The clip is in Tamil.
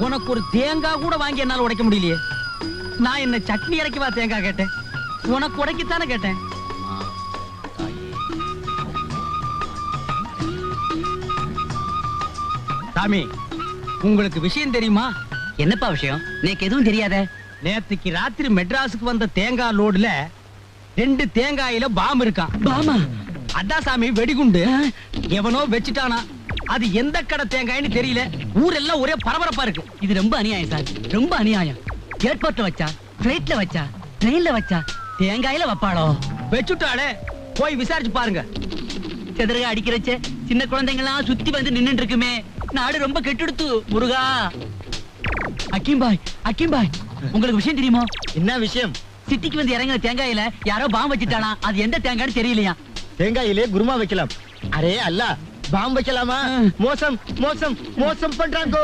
உனக்கு ஒரு தேங்காய் கூட வாங்கி என்னால உடைக்க முடியலையே. நான் என்ன சட்னி இறக்கிவா தேங்காய் கேட்டேன், உனக்கு உடைக்கத்தானே கேட்டேன். சாமி, உங்களுக்கு விஷயம் தெரியுமா? என்னப்பா விஷயம்? எனக்கு எதுவும் தெரியாத. நேத்துக்கு ராத்திரி மெட்ராஸுக்கு வந்த தேங்காய் லோடுல 2 தேங்காயில பாம் இருக்கான். பாமா? அதான் சாமி வெடிகுண்டு. எவனோ வச்சுட்டானா. அது எந்த கடை தேங்காய்னு தெரியல. ஊரெல்லாம் ஒரே பரபரப்பா இருக்கு. இது ரொம்ப அநியாயம் சார், ரொம்ப அநியாயம். ஏர்போர்ட்ல வச்சா, பிளைட்ல வச்சா, ட்ரெயின்ல வச்சா, தேங்காயில வைப்பாளோ? வச்சுட்டாளே, போய் விசாரிச்சு பாருங்க. செதறக அடிக்கிறச்ச சின்ன குழந்தைங்கலாம் சுத்தி வந்து நின்னுட்டு இருக்குமே. நாடு ரொம்ப கெட்டுடுத்து முருகா. அக்கீம் பாய், உங்களுக்கு விஷயம் தெரியுமா? என்ன விஷயம்? சிட்டிக்கு வந்து இறங்குற தேங்காயில யாரோ பாம் வச்சுட்டானா. அது எந்த தேங்காய்னு தெரியலையா. தேங்காயிலே குருமா வைக்கலாம். அரே அல்ல, பாம் வைக்கலாமா? மோசம் மோசம் மோசம் பண்றாங்கோ.